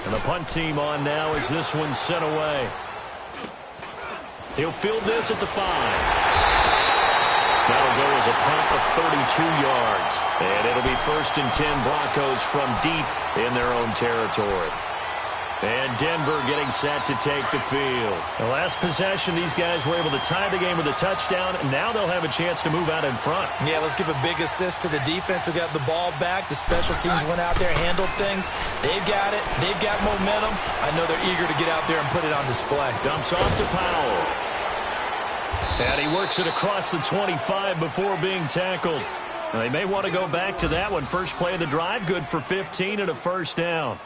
The punt team on now as this one's sent away. He'll field this at the 5. That'll go as a punt of 32 yards. And it'll be first and 10 Broncos from deep in their own territory. And Denver getting set to take the field. The last possession, these guys were able to tie the game with a touchdown, and now they'll have a chance to move out in front. Yeah, let's give a big assist to the defense who got the ball back. The special teams went out there, handled things. They've got it. They've got momentum. I know they're eager to get out there and put it on display. Dumps off to Powell. And he works it across the 25 before being tackled. They may want to go back to that one. First play of the drive, good for 15 and a first down.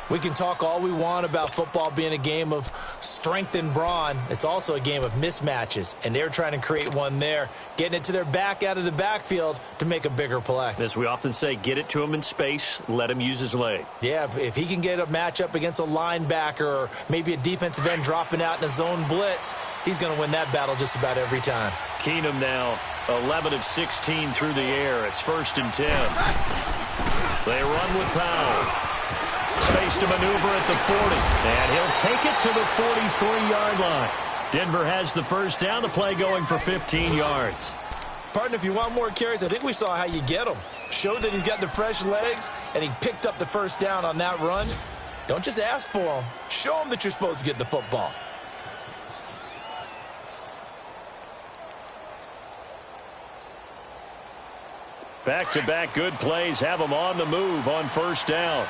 We can talk all we want about football being a game of strength and brawn. It's also a game of mismatches, and they're trying to create one there, getting it to their back out of the backfield to make a bigger play. As we often say, get it to him in space, let him use his leg. Yeah, if he can get a matchup against a linebacker or maybe a defensive end dropping out in a zone blitz, he's going to win that battle just about every time. Keenum now 11 of 16 through the air. It's first and 10. They run with Powell. Space to maneuver at the 40. And he'll take it to the 43-yard line. Denver has the first down. The play going for 15 yards. Partner, if you want more carries, I think we saw how you get them. Showed that he's got the fresh legs, and he picked up the first down on that run. Don't just ask for them. Show them that you're supposed to get the football. Back-to-back good plays have them on the move on first down.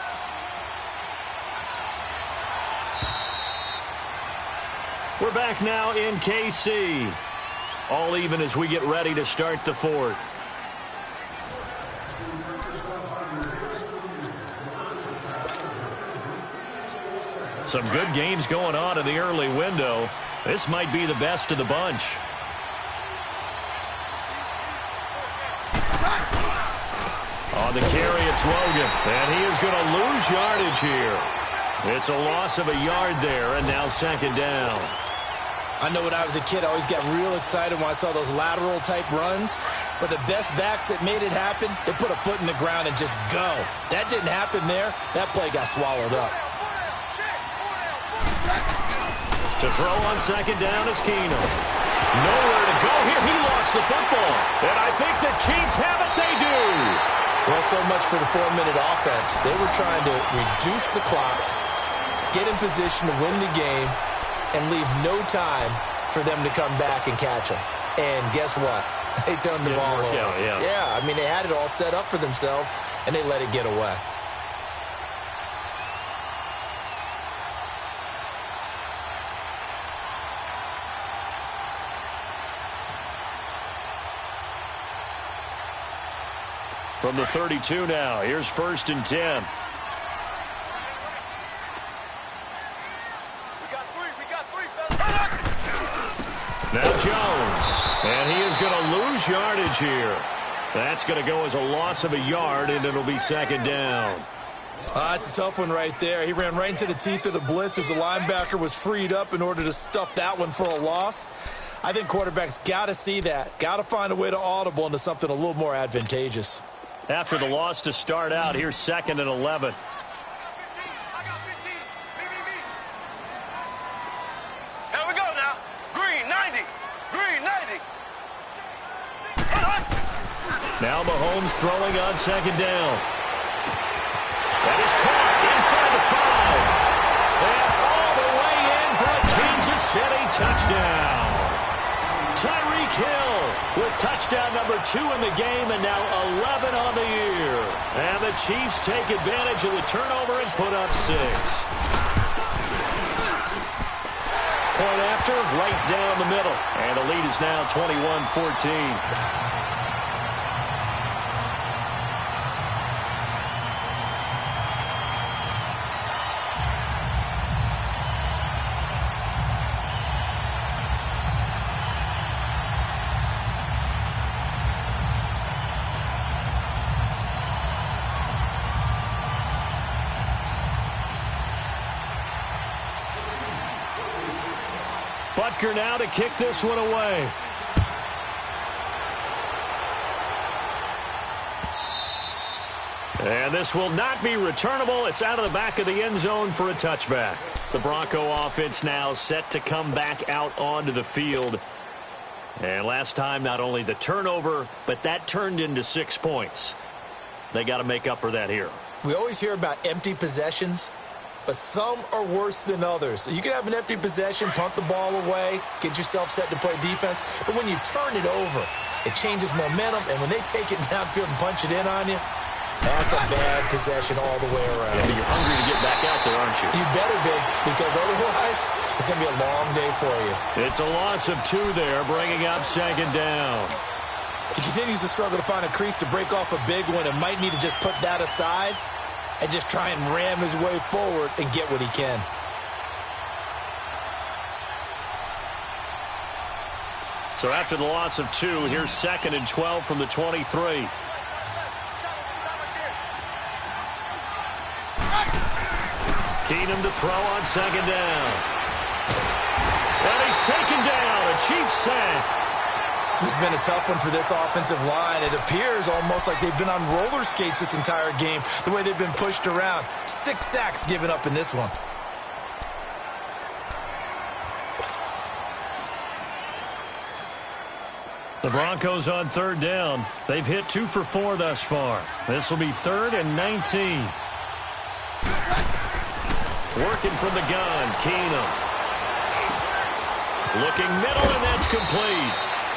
We're back now in KC. All even as we get ready to start the fourth. Some good games going on in the early window. This might be the best of the bunch. On the carry, it's Logan. And he is going to lose yardage here. It's a loss of a yard there, and now second down. I know when I was a kid, I always got real excited when I saw those lateral-type runs. But the best backs that made it happen, they put a foot in the ground and just go. That didn't happen there. That play got swallowed up. To throw on second down is Keenum. Nowhere to go here. He lost the football. And I think the Chiefs have it. They do. Well, so much for the 4-minute offense. They were trying to reduce the clock, get in position to win the game, and leave no time for them to come back and catch them. And guess what? They turned the ball over. Yeah, I mean, they had it all set up for themselves, and they let it get away. From the 32 now, here's 1st and 10. Now Jones, and he is going to lose yardage here. That's going to go as a loss of a yard, and it'll be second down. It's a tough one right there. He ran right into the teeth of the blitz as the linebacker was freed up in order to stuff that one for a loss. I think quarterbacks got to see that, got to find a way to audible into something a little more advantageous. After the loss to start out, here's 2nd and 11. Now Mahomes throwing on second down. That is caught inside the 5. And all the way in for a Kansas City touchdown. Tyreek Hill with touchdown number 2 in the game and now 11 on the year. And the Chiefs take advantage of the turnover and put up 6. Point after, right down the middle. And the lead is now 21-14. Butker now to kick this one away. And this will not be returnable. It's out of the back of the end zone for a touchback. The Bronco offense now set to come back out onto the field. And last time, not only the turnover, but that turned into 6 points. They got to make up for that here. We always hear about empty possessions, but some are worse than others. You can have an empty possession, punt the ball away, get yourself set to play defense. But when you turn it over, it changes momentum. And when they take it downfield and punch it in on you, that's a bad possession all the way around. Yeah, but you're hungry to get back out there, aren't you? You better be, because otherwise it's going to be a long day for you. It's a loss of 2 there, bringing up second down. He continues to struggle to find a crease to break off a big one and might need to just put that aside and just try and ram his way forward and get what he can. So after the loss of 2, here's 2nd and 12 from the 23. Keenum to throw on second down. And he's taken down. A Chiefs sack. This has been a tough one for this offensive line. It appears almost like they've been on roller skates this entire game, the way they've been pushed around. 6 sacks given up in this one. The Broncos on 3rd down. They've hit 2 for 4 thus far. This will be 3rd and 19. Working from the gun, Keenum. Looking middle, and that's complete.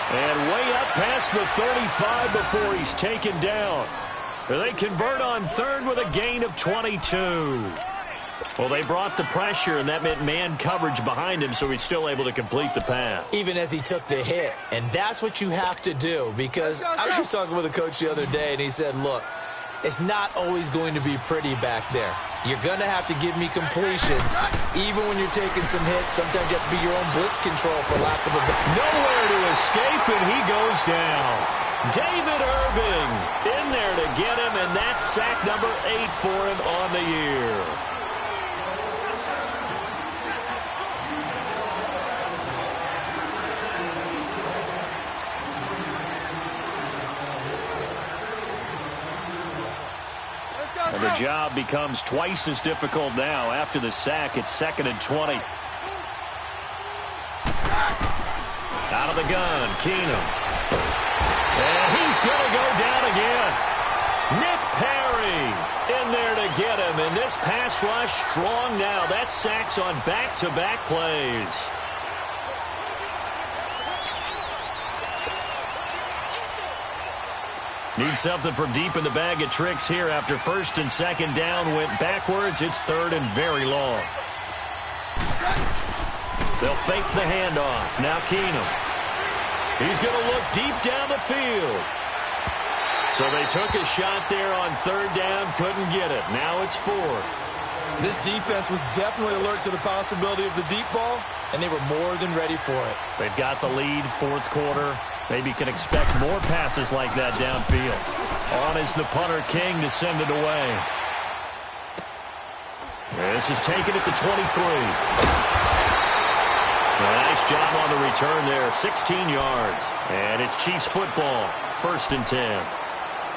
And way up past the 35 before he's taken down. They convert on 3rd with a gain of 22. Well, they brought the pressure, and that meant man coverage behind him, so he's still able to complete the pass. Even as he took the hit, and that's what you have to do, because I was just talking with a coach the other day, and he said, look, it's not always going to be pretty back there. You're going to have to give me completions. Even when you're taking some hits, sometimes you have to be your own blitz control, for lack of a better. Nowhere to escape, and he goes down. David Irving in there to get him, and that's sack number 8 for him on the year. And the job becomes twice as difficult now. After the sack, it's 2nd and 20. Out of the gun, Keenum. And he's going to go down again. Nick Perry in there to get him. And this pass rush strong now. That sacks on back-to-back plays. Need something from deep in the bag of tricks here after 1st and 2nd down went backwards. It's 3rd and very long. They'll fake the handoff. Now Keenum. He's going to look deep down the field. So they took a shot there on 3rd down, couldn't get it. Now it's 4th. This defense was definitely alert to the possibility of the deep ball, and they were more than ready for it. They've got the lead, 4th quarter. Maybe can expect more passes like that downfield. On is the punter, King, to send it away. This is taken at the 23. Nice job on the return there, 16 yards. And it's Chiefs football, 1st and 10.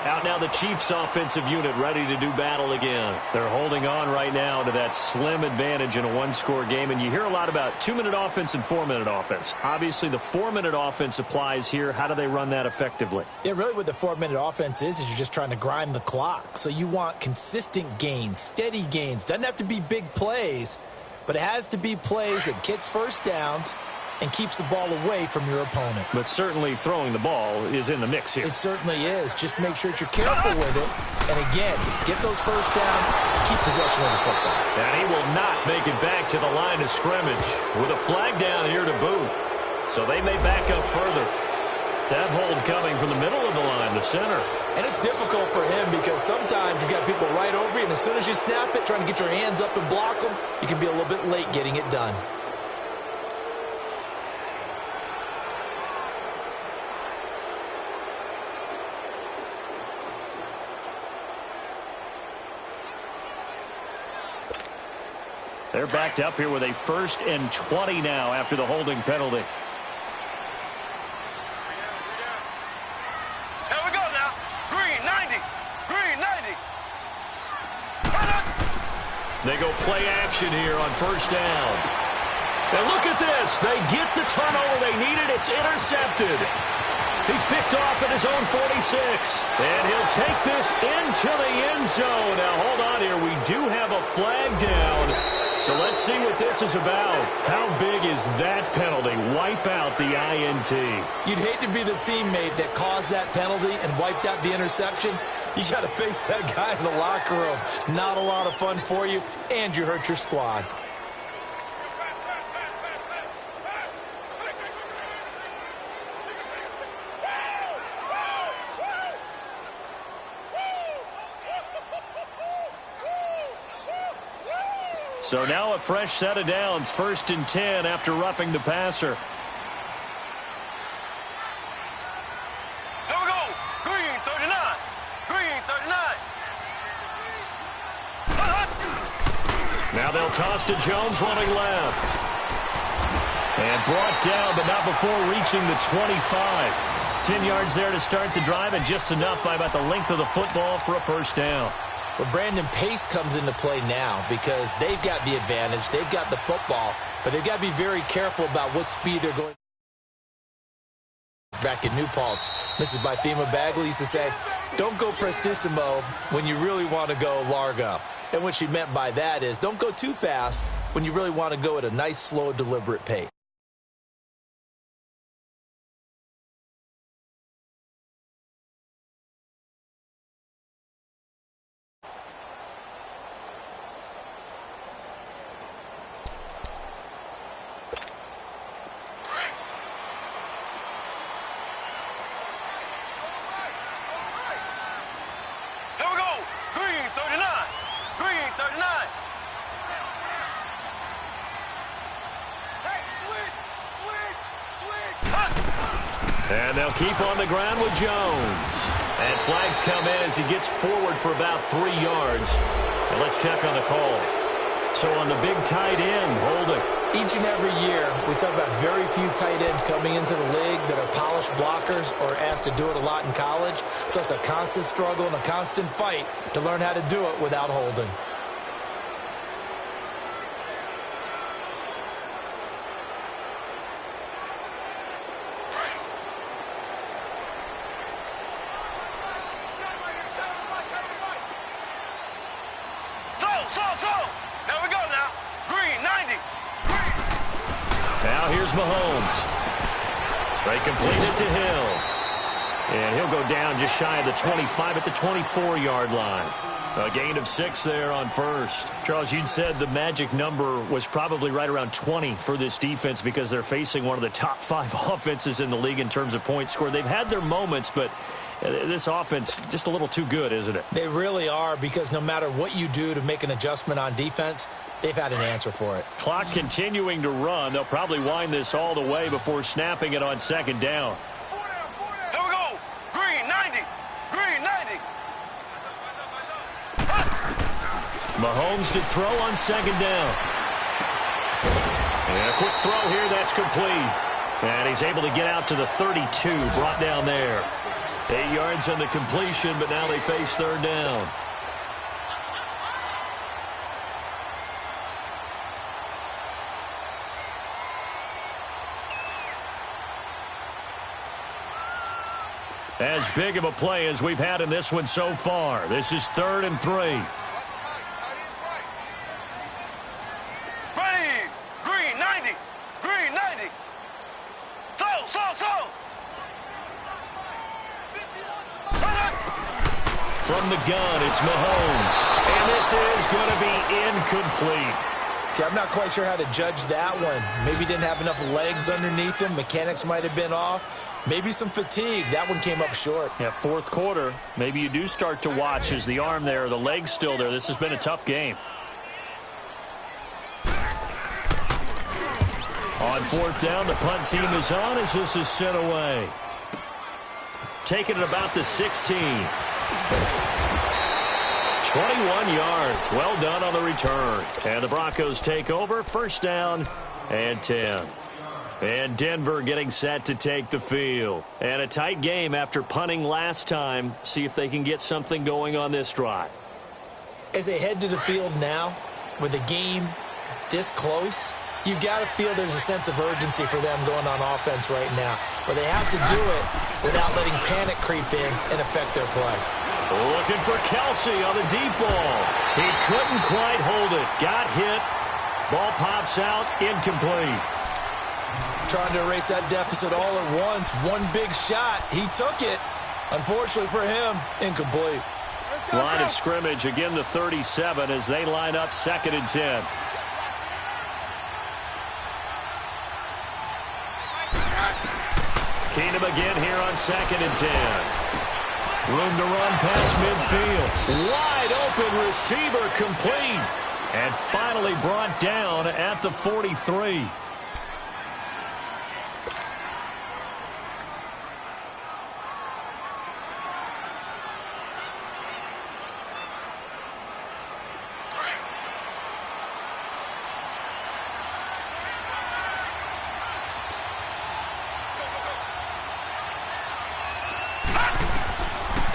Out now the Chiefs offensive unit ready to do battle again. They're holding on right now to that slim advantage in a one-score game. And you hear a lot about 2-minute offense and 4-minute offense. Obviously, the 4-minute offense applies here. How do they run that effectively? Yeah, really what the 4-minute offense is you're just trying to grind the clock. So you want consistent gains, steady gains. Doesn't have to be big plays, but it has to be plays that gets first downs and keeps the ball away from your opponent. But certainly throwing the ball is in the mix here. It certainly is. Just make sure that you're careful with it. And again, get those first downs, keep possession of the football. And he will not make it back to the line of scrimmage with a flag down here to boot. So they may back up further. That hold coming from the middle of the line, the center. And it's difficult for him because sometimes you've got people right over you, and as soon as you snap it, trying to get your hands up and block them, you can be a little bit late getting it done. They're backed up here with a 1st and 20 now after the holding penalty. Here we go now. Green 90. Green 90. They go play action here on 1st down. And look at this. They get the turnover they needed. It's intercepted. He's picked off at his own 46. And he'll take this into the end zone. Now, hold on here. We do have a flag down. So let's see what this is about. How big is that penalty? Wipe out the INT. You'd hate to be the teammate that caused that penalty and wiped out the interception. You got to face that guy in the locker room. Not a lot of fun for you, and you hurt your squad. So now a fresh set of downs, 1st and 10 after roughing the passer. Here we go. Green 39. Green 39. Now they'll toss to Jones running left. And brought down, but not before reaching the 25. 10 yards there to start the drive, and just enough by about the length of the football for a 1st down. Well, Brandon, pace comes into play now because they've got the advantage. They've got the football, but they've got to be very careful about what speed they're going. Back in New Paltz, Mrs. Bythema Bagley used to say, don't go prestissimo when you really want to go largo. And what she meant by that is don't go too fast when you really want to go at a nice, slow, deliberate pace. And they'll keep on the ground with Jones. And flags come in as he gets forward for about 3 yards. And let's check on the call. So on the big tight end, holding. Each and every year, we talk about very few tight ends coming into the league that are polished blockers or asked to do it a lot in college. So it's a constant struggle and a constant fight to learn how to do it without holding. Here's Mahomes. They complete it to Hill. And he'll go down just shy of the 25 at the 24-yard line. A gain of 6 there on first. Charles, you'd said the magic number was probably right around 20 for this defense because they're facing one of the top 5 offenses in the league in terms of points scored. They've had their moments, but this offense just a little too good, isn't it? They really are, because no matter what you do to make an adjustment on defense, they've had an answer for it. Clock continuing to run. They'll probably wind this all the way before snapping it on second down. Here we go. Green 90. Green 90. Mahomes to throw on second down. And a quick throw here. That's complete. And he's able to get out to the 32. Brought down there. 8 yards on the completion, but now they face third down. As big of a play as we've had in this one so far. This is 3rd and 3. Ready. Green 90. Green 90. Throw. From the gun, it's Mahomes. And this is going to be incomplete. See, I'm not quite sure how to judge that one. Maybe didn't have enough legs underneath him. Mechanics might have been off. Maybe some fatigue. That one came up short. Yeah, 4th quarter. Maybe you do start to watch as the arm there, the leg's still there. This has been a tough game. On 4th down, the punt team is on as this is sent away. Taking it about the 16. 21 yards. Well done on the return. And the Broncos take over. 1st down and 10. And Denver getting set to take the field. And a tight game after punting last time. See if they can get something going on this drive. As they head to the field now, with the game this close, you've got to feel there's a sense of urgency for them going on offense right now. But they have to do it without letting panic creep in and affect their play. Looking for Kelsey on the deep ball. He couldn't quite hold it. Got hit. Ball pops out. Incomplete. Trying to erase that deficit all at once. One big shot. He took it. Unfortunately for him, incomplete. Line of scrimmage, again the 37 as they line up 2nd and 10. Keenum again here on 2nd and 10. Room to run past midfield. Wide open receiver complete. And finally brought down at the 43.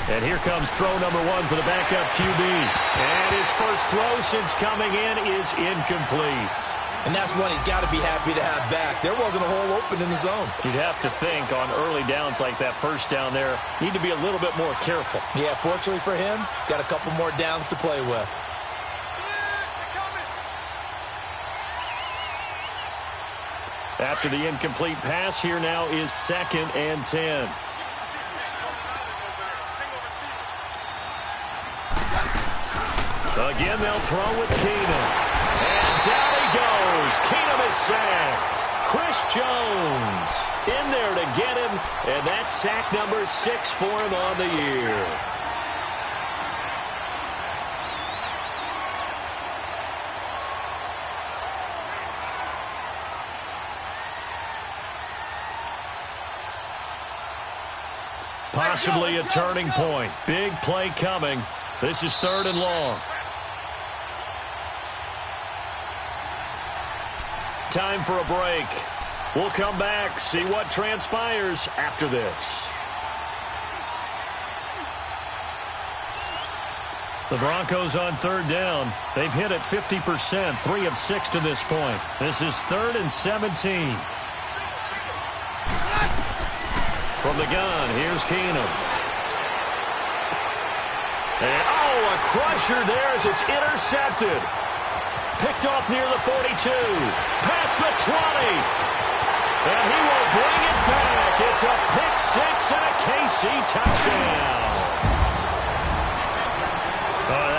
And here comes throw number 1 for the backup QB. And his first throw since coming in is incomplete. And that's one he's got to be happy to have back. There wasn't a hole open in the zone. You'd have to think on early downs like that 1st down there, need to be a little bit more careful. Yeah, fortunately for him, got a couple more downs to play with. After the incomplete pass, here now is 2nd and 10. Again, they'll throw with Keenum. And down he goes. Keenum is sacked. Chris Jones in there to get him. And that's sack number 6 for him on the year. Possibly a turning point. Big play coming. This is 3rd and long. Time for a break. We'll come back, see what transpires after this. The Broncos on 3rd down. They've hit it 50%, 3 of 6 to this point. This is 3rd and 17. From the gun, here's Keenum. And, a crusher there as it's intercepted. Picked off near the 42. Past the 20. And he will bring it back. It's a pick six and a KC touchdown.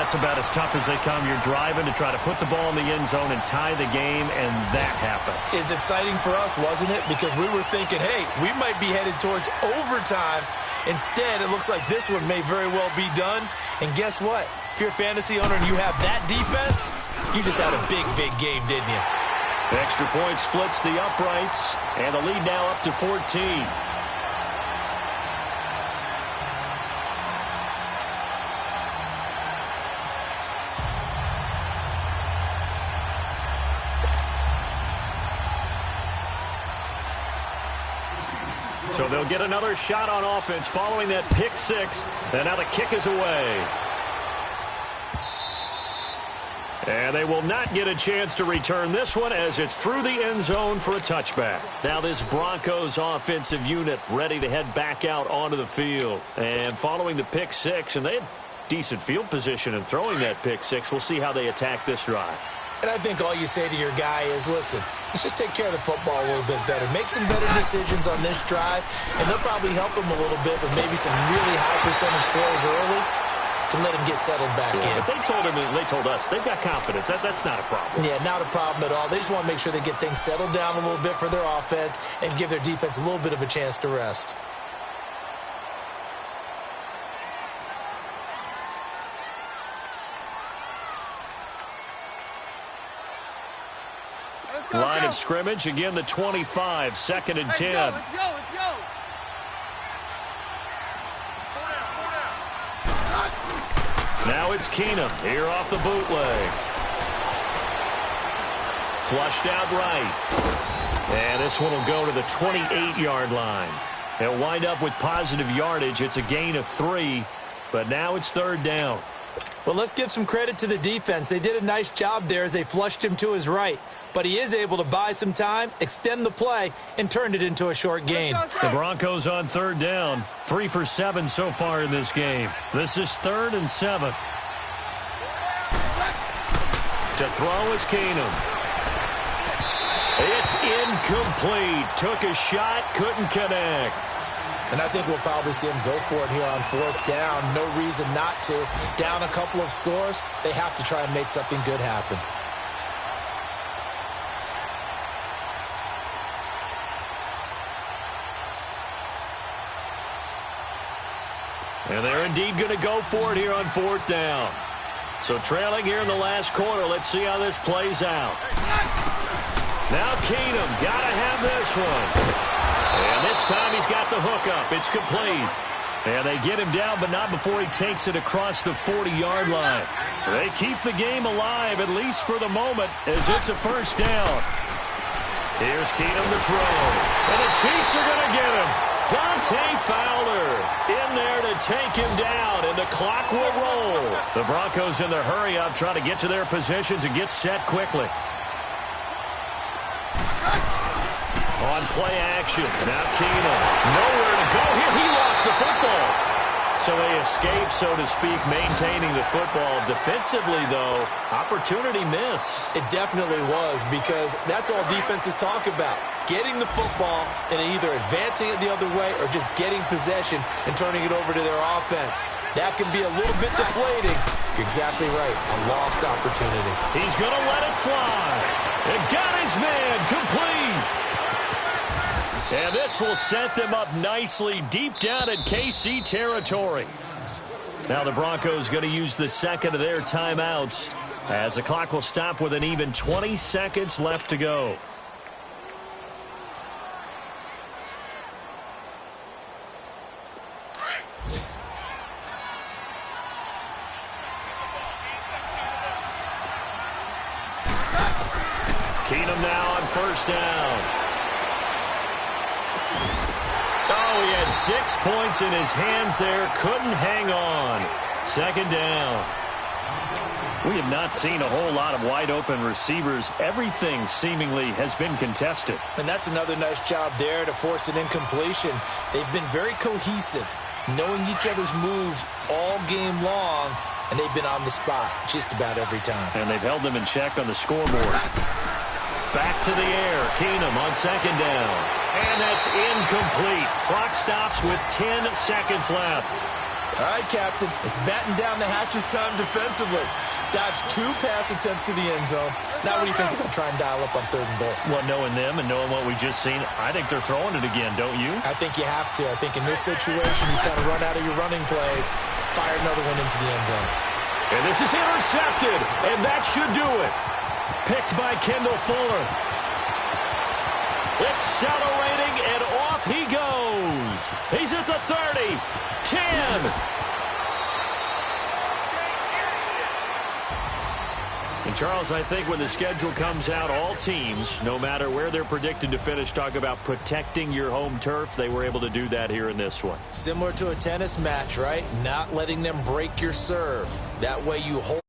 That's about as tough as they come. You're driving to try to put the ball in the end zone and tie the game, and that happens. It's exciting for us, wasn't it? Because we were thinking, hey, we might be headed towards overtime. Instead, it looks like this one may very well be done. And guess what? If you're a fantasy owner and you have that defense, you just had a big, big game, didn't you? Extra point splits the uprights, and the lead now up to 14. So they'll get another shot on offense following that pick six. And now the kick is away. And they will not get a chance to return this one as it's through the end zone for a touchback. Now this Broncos offensive unit ready to head back out onto the field. And following the pick six, and they had decent field position in throwing that pick six. We'll see how they attack this drive. And I think all you say to your guy is, listen, let's just take care of the football a little bit better. Make some better decisions on this drive, and they'll probably help him a little bit with maybe some really high percentage throws early to let him get settled back in. But they told him, they told us, they've got confidence. That's not a problem. Yeah, not a problem at all. They just want to make sure they get things settled down a little bit for their offense and give their defense a little bit of a chance to rest. Line of scrimmage, again the 25, 2nd and 10. Let's go. Now it's Keenum here off the bootleg. Flushed out right. And this one will go to the 28-yard line. They'll wind up with positive yardage. It's a gain of 3, but now it's 3rd down. Well, let's give some credit to the defense. They did a nice job there as they flushed him to his right. But he is able to buy some time, extend the play, and turned it into a short gain. The Broncos on 3rd down. 3 for 7 so far in this game. This is 3rd and 7. To throw is Keenum. It's incomplete. Took a shot, couldn't connect. And I think we'll probably see him go for it here on 4th down. No reason not to. Down a couple of scores, they have to try and make something good happen. And they're indeed going to go for it here on 4th down. So trailing here in the last quarter. Let's see how this plays out. Now Keenum, got to have this one. And this time he's got the hook up. It's complete. And they get him down, but not before he takes it across the 40-yard line. They keep the game alive, at least for the moment, as it's a 1st down. Here's Keenum to throw. And the Chiefs are going to get him. Dante Fowler in there to take him down, and the clock will roll. The Broncos in their hurry-up trying to get to their positions and get set quickly. On play action, now Keenum. Nowhere to go here. He lost the football. So they escape, so to speak, maintaining the football. Defensively, though, opportunity miss. It definitely was, because that's all defenses talk about. Getting the football and either advancing it the other way or just getting possession and turning it over to their offense. That can be a little bit deflating. You're exactly right. A lost opportunity. He's going to let it fly. And got his man complete. And this will set them up nicely deep down in KC territory. Now the Broncos going to use the second of their timeouts as the clock will stop with an even 20 seconds left to go. on first down. Oh, he had 6 points in his hands there. Couldn't hang on. Second down. We have not seen a whole lot of wide-open receivers. Everything seemingly has been contested. And that's another nice job there to force an incompletion. They've been very cohesive, knowing each other's moves all game long, and they've been on the spot just about every time. And they've held them in check on the scoreboard. Back to the air. Keenum on second down. And that's incomplete. Clock stops with 10 seconds left. All right, Captain. It's batten down the hatches time defensively. Dodged 2 pass attempts to the end zone. Now what do you think they're going to try and dial up on 3rd and goal? Well, knowing them and knowing what we just seen, I think they're throwing it again, don't you? I think you have to. I think in this situation, you kind of run out of your running plays, fire another one into the end zone. And this is intercepted, and that should do it. Picked by Kendall Fuller. Accelerating, and off he goes. He's at the 30, 10. And, Charles, I think when the schedule comes out, all teams, no matter where they're predicted to finish, talk about protecting your home turf. They were able to do that here in this one. Similar to a tennis match, right? Not letting them break your serve. That way you hold